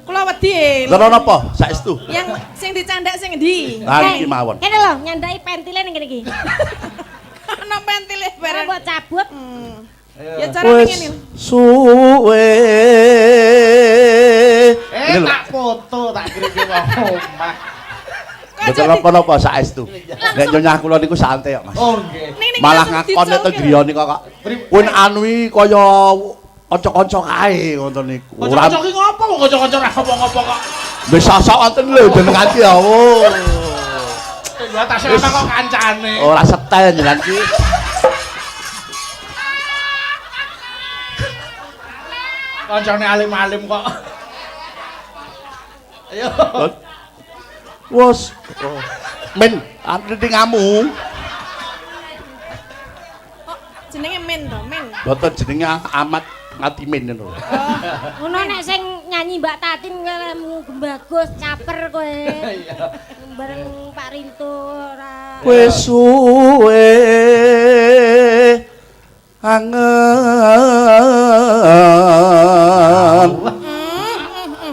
Kula wedi. Lha napa saestu? Yang sing dicandak sing endi? Lah iki mawon. Kene lho, nyandaki pentile ning kene iki. Ana pentile Ora bareng. mbok cabut. Ya carane ngene. Suwe. Tak foto tak kirim ke omah. Betul apa-apa saestu. Nek nyonyah kula niku santai kok, Mas. Oh nggih. Malah ngakon nek griya niku kok. Kuwi anui kaya kanca-kanca kae ngoten niku. Kanca-kanca ki ngopo kok kanca-kanca ra ngopo-ngopo kok. Wis sosok wonten lho jenengan ki ya. Oh. Ya tas sama kok kancane. Ora setel jenengan ki. Kancane alim-alim kok. Ayo. Wes. Men, antri ngamu. Jenenge Men to, Men. Boten jenenge amat ngati men ngono. Ngono nek sing nyanyi Mbak Tatin bagus caper kowe. Iya. Bareng Pak Rinto ora. Wis suwe angen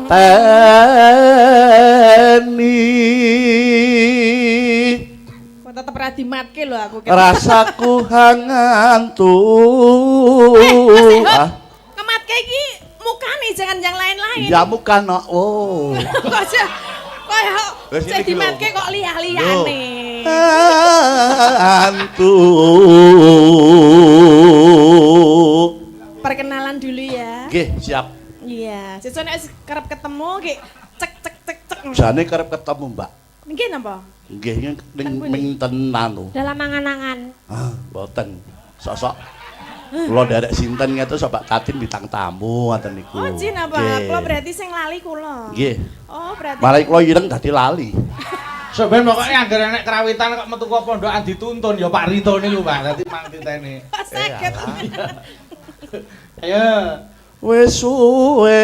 teni Kok tetep ra dimatke lho aku. rasaku hangantu. Kematke iki mukane jangan yang lain-lain. Ya bukan no. Oh. Kok aja kaya Wes sing iki lho. dimatke kok liyah-liyane. Hantu. Perkenalan dulu ya. Nggih, siap. Iya, sesuk nek kerep ketemu ki cek cek cek cek. Jane kerep ketemu, Mbak. Nggih napa? Nggih ning tenan. Dalam angan-angan. Ah, mboten. Sosok kula derek sinten ngetos Pak Tatin bintang tamu ngoten niku. Oh, jin apa? Nggih. Kula berarti sing lali kula. Nggih. Oh, berarti. Malah kula ireng dadi lali. Sampeyan pokoke anggere nek krawitan kok metu kok pondokan dituntun ya Pak Rito niku, Mbak. Dadi mang titene. Sakit. Ayo. Wis suwe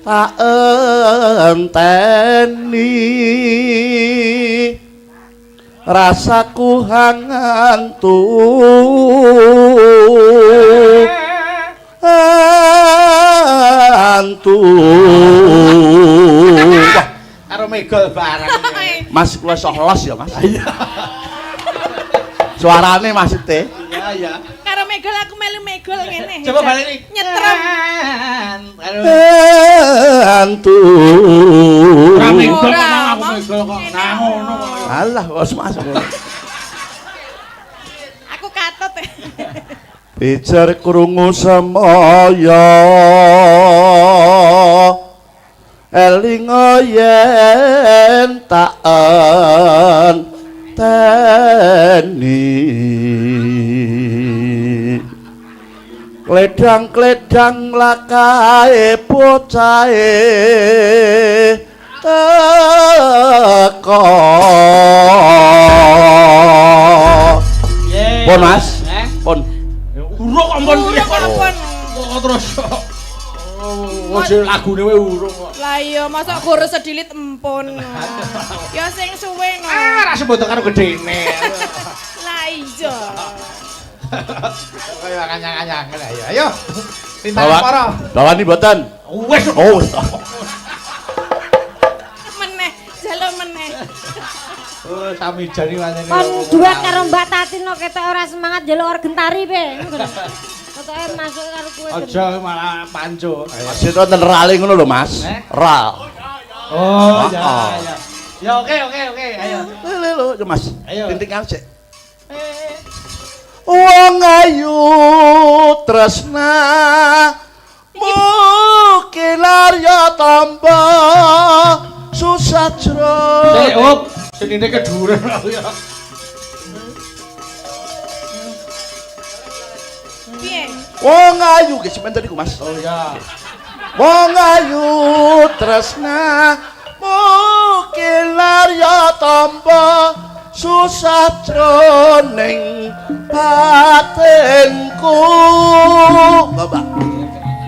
tak enteni rasaku hangantu hantu. Karo megol bareng. Mas kula sohlos ya, Mas. Suarane maksudnya. Iya, iya. Karo megol aku melu megol ngene. Coba balik nih. Nyetrum. Hantu. Ora megol Ora, kok aku Mas. megol kok. Nah ngono kok. Alah kok Mas. Aku katut. Pijar krungu semaya eling yen tak enteni kledang-kledang lakae bocahe teko. Pon Mas, pon. Urung ampun piye kok. Ampun. Kok terus. Oh, lagu lagune wae urung kok. Lah iya, masa guru sedilit empun. Ya sing suwe no. Ra sebodo karo gedene. Lah iya. Kaya kanyang-kanyang ayo. Ayo. Tintang Bawa. para. Bawani mboten. Wis. Oh. Meneh, jaluk meneh. Oh, sami jani pancen. Kon duet karo Mbak Tatino ketok ora semangat njaluk organ tari pe. Ketoke masuk karo kowe. Aja malah panco. Masih wonten rale ngono lho, Mas. Ral. Oh, ya. Ya oke. Ayo. Lho, ya Mas. Ayo. Tintingan sik. Wong ayu tresna mungkin arya tamba susatra. Sik, up. Senine keduren ya. Piye? Wong ayu ki sebentar iku Mas. Oh ya. Wong ayu tresna mungkin arya tamba susatra ning batinku. Bapak.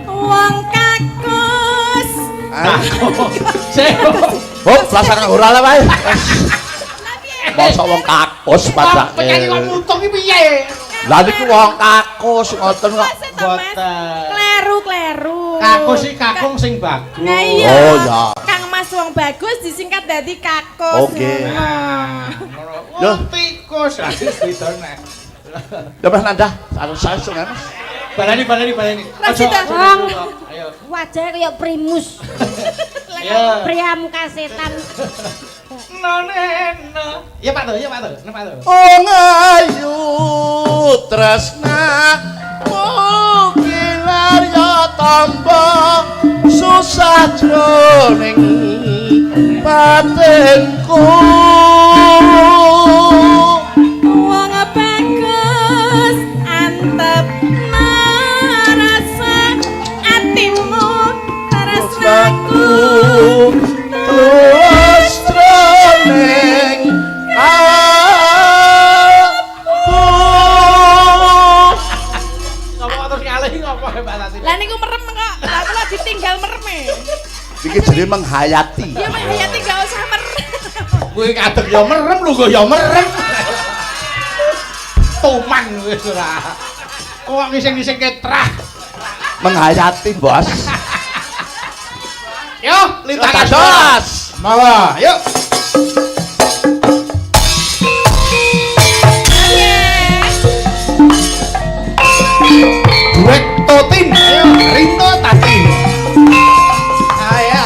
Wong kakus. Sik. Oh, pelasaran ora lah wae. Masa wong kakus padake. Penyanyi kok mutung iki piye? Lah niku wong kakus ngoten kok. Boten. Kleru. Kakus iki kakung sing bagus. Nah iya. Oh ya. Kang Mas wong bagus disingkat dadi kakus. Oke. Yo tikus asis ditone. Ya Mas Nanda, harus saya sungai Mas. Balani. Rasida. Ayo. Wajahnya kaya primus. Ya. Priam kasetan. Noneno. Ya Pak Tuh. Wong ayu tresna mungkin arya tamba susah jroning batinku. Wong bagus antep narasa atimu tresnaku. Terus jroning aku. Ngomong terus ngalih ngopo Mbak Tati. Lah niku merem kok. Lah kula ditinggal merem e. Iki jadi menghayati. Ya Mak Hayati gak usah merem. Kuwi kadek ya merem lho kok ya merem. Tuman wis ora. Kok ngising-ngising ketrah. Menghayati, Bos. Yo, lintang Bos. asos. Mawa, yuk. Duet Totin, ayo Rinto Tati. Ayo.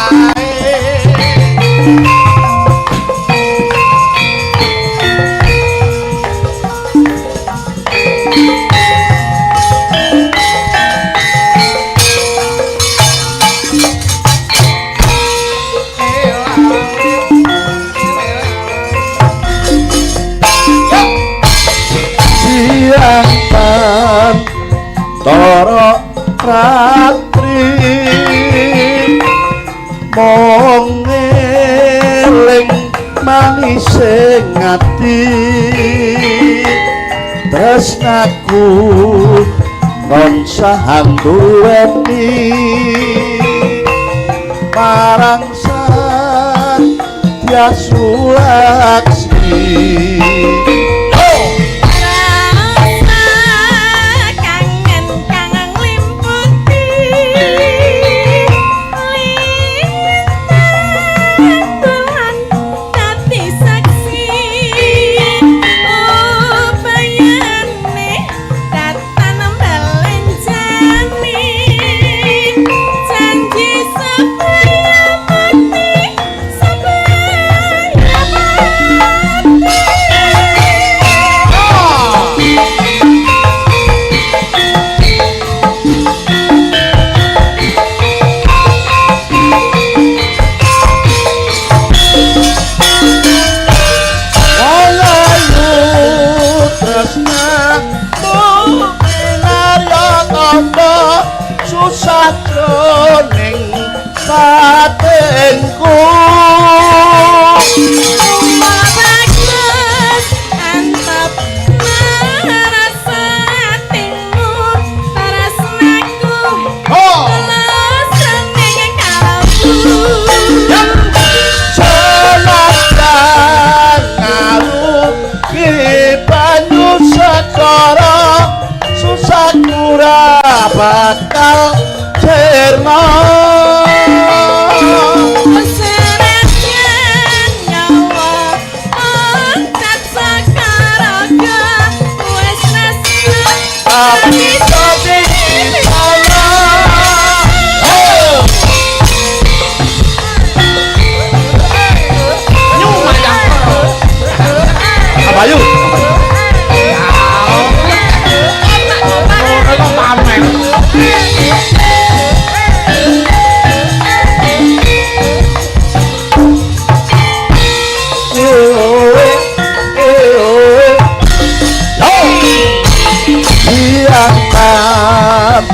Siang toro ratri mong eling manise ngati tresnaku tansah duweni marang Satya Sulaksmi.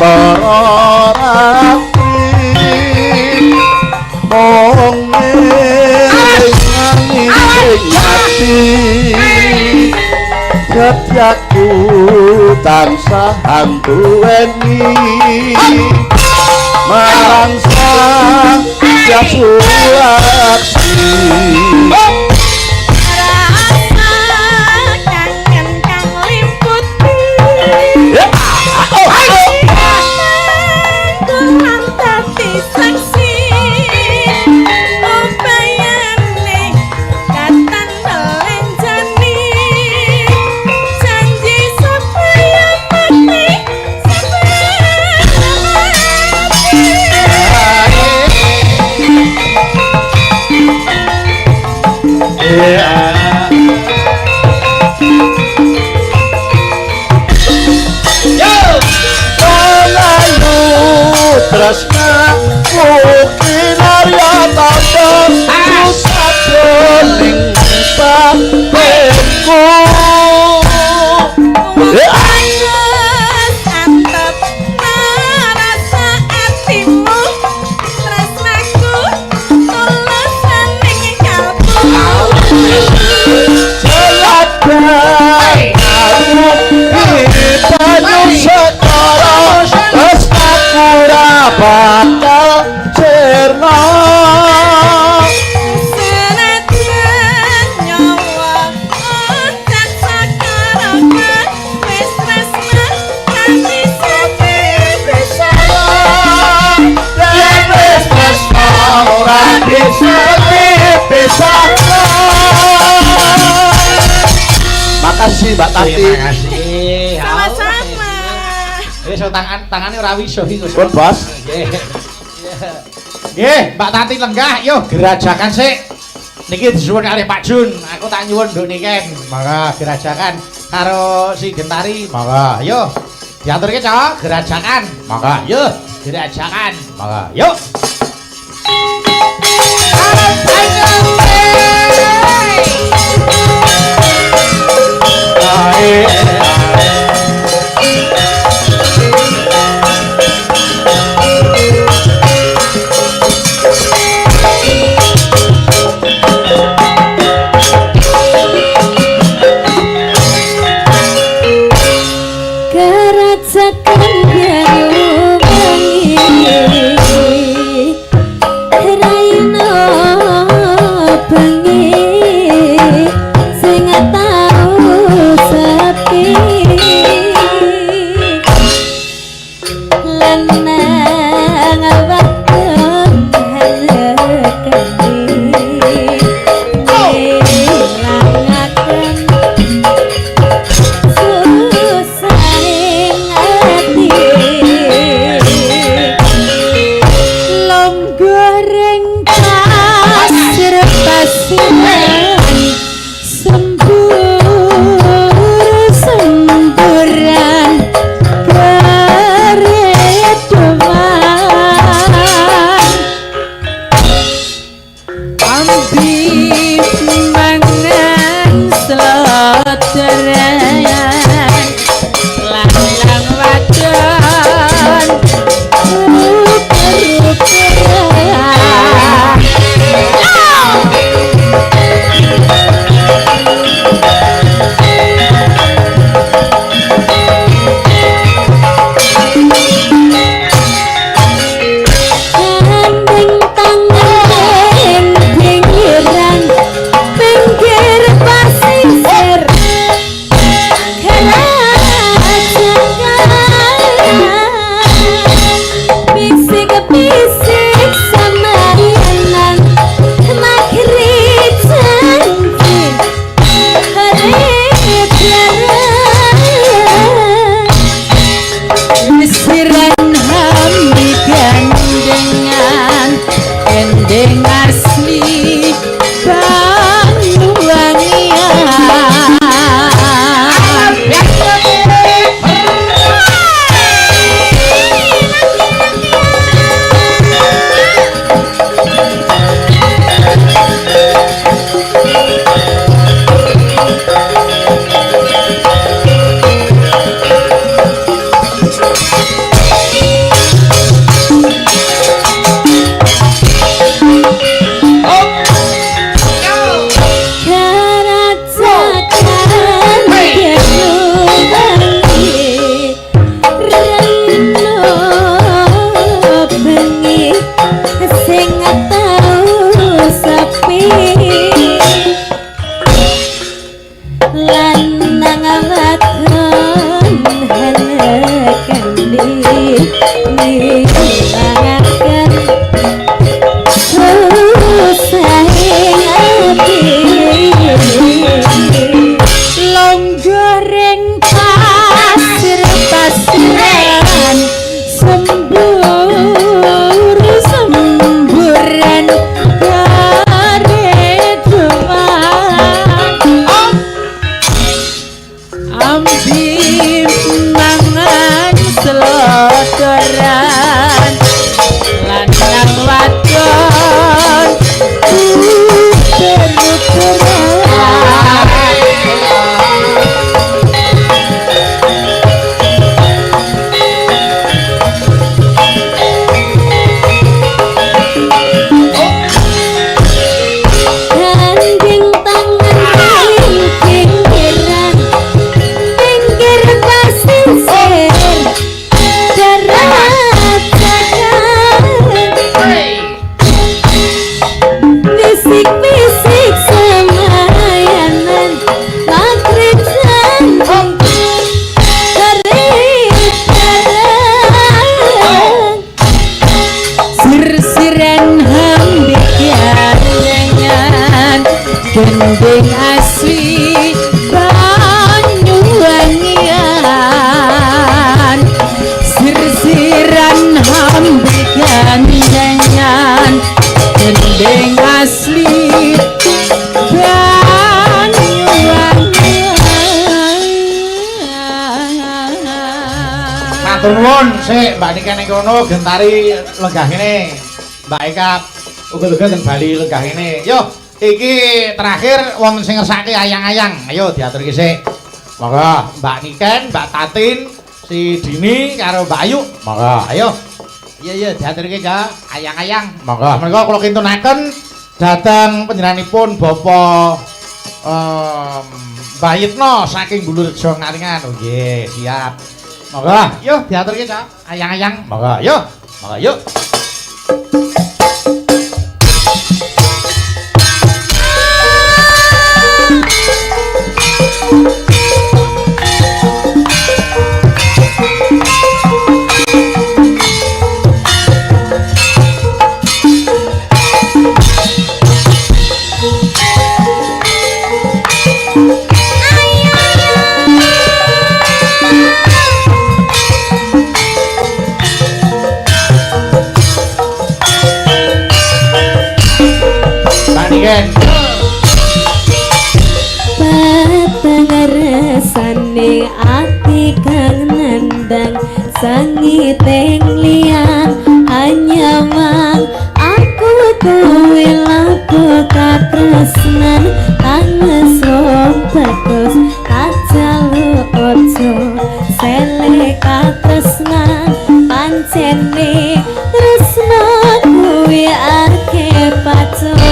Batara Ratri mung ngingani ati Jatyaku tansah anduweni marang sang Jasulaksi Tresna Kinarya Tata Sajoning Papenku Antep narasa atimu tresnaku tulus ning kalbu Jeladan aku banyu sekara tresnaku ra bakal cerna senajan nyawa otak sakarana wis tresna kanthi bisa yen wis tresna ora bisa dipisahkan. Makasih Mbak Tati. Terima kasih. sama-sama. Wis tangannya ora wiso iki. Pun Bos. Nggih, Mbak Tati lenggah, yo gerajakan sik. Niki disuwun kalih Pak Jun, aku tak nyuwun nduk niken. Monggo gerajakan karo si Gentari. Monggo, yo. Diaturke, Cok, gerajakan. Monggo, yo. Gerajakan. Monggo, yo. Kerajakan Gayo Wangi Raina ngawakon halekan nilangaken susahing ati longgoreng pasir pasiran semburan karedoan ambi mangan selodoran lanang wadon gandeng tangan pinggiran pinggir pasisir darat bisik-bisik semayanan maghrib sambung keritaran sir-siran hambik gandengan gending asli Banyuwangian sir-siran hambik gandengan gending asli Matur nuwun sik Mbak Nika ning kono gentari lenggah kene. Mbak Eka uga-uga ten Bali lenggah kene. Yo, iki terakhir wong sing ngersake ayang-ayang. Ayo diaturke sik. Monggo Mbak Niken, Mbak Tatin, si Dini karo Mbak Ayu. Monggo, ayo. Iya diaturke ya ayang-ayang. Monggo menika kula kintunaken dhateng panjenenganipun Bapak Mbah Yitno saking Bulurejo Ngaringan. Oh nggih, siap. Monggo, yuk diaturke ya ayang-ayang. Monggo, yuk. Monggo, yuk. Papangaresane ati kang nandang sangiting liyan hanya mang aku kowe laku katresnan tanges bagus kajalu ojo sele katresnan pancene tresna kuwi ake pacoban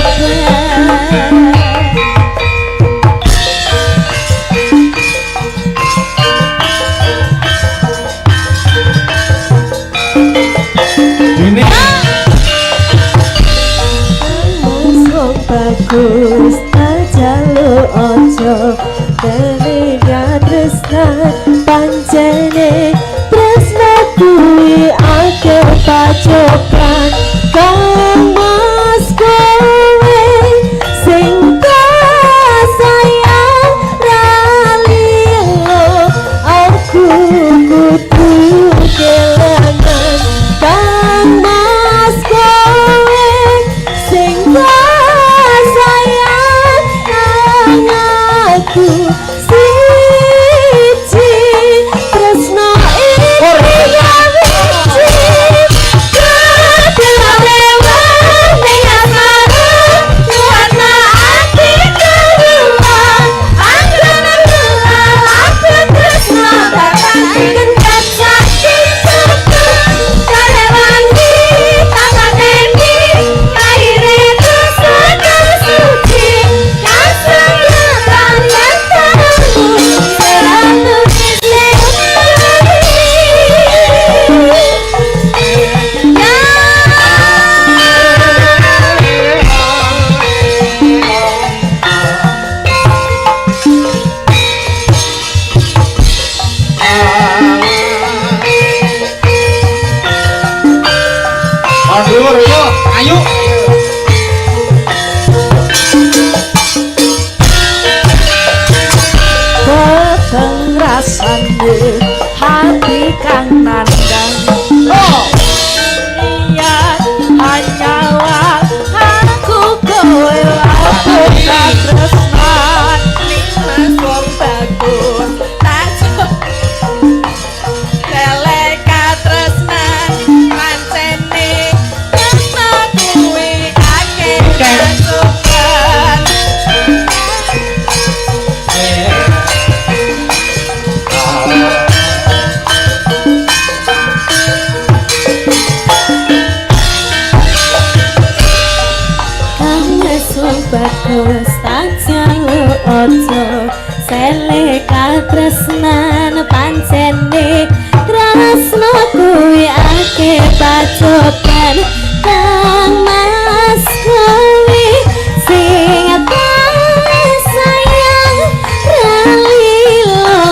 bagus tajalu ojo telinga tresna pancene tresna kuwi ake pacoban kang mas kowe sing sayang ralilo aku kudu kelangan kang mas kowe sing sayang aku Dhuwur yo, ayo. Beteng rasane hati kang nandang niat hanyalah aku kowe aku tak tresnan ning wong bagus tak Leleka tresnan pancene nyata kuwi akeh kasukan bagus tak jaluk ojo seleka tresnan pancene tresno kuwi akeh pacoban kang mas kuwi sing sayang ralilo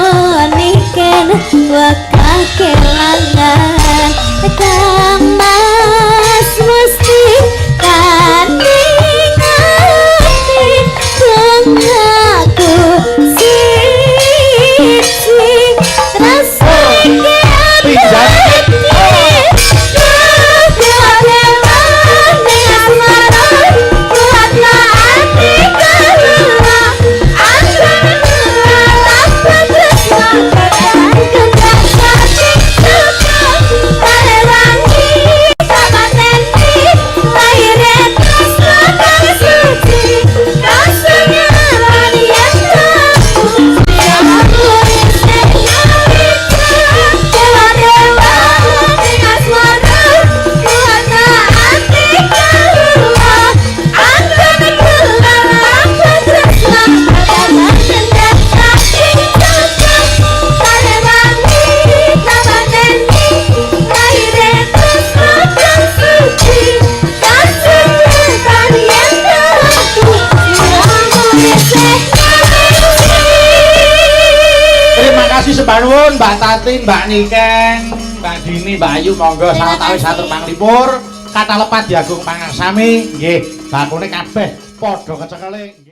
niken wakak kelangan kang mas mesti aku siji rasane Sembah nuwun Mbak Tati, Mbak Niken, Mbak Dini, Mbak Ayu, monggo sawetawis satur panglipur, kathah lepat diagung pangarsami, nggih, bakune kabeh padha kecekele.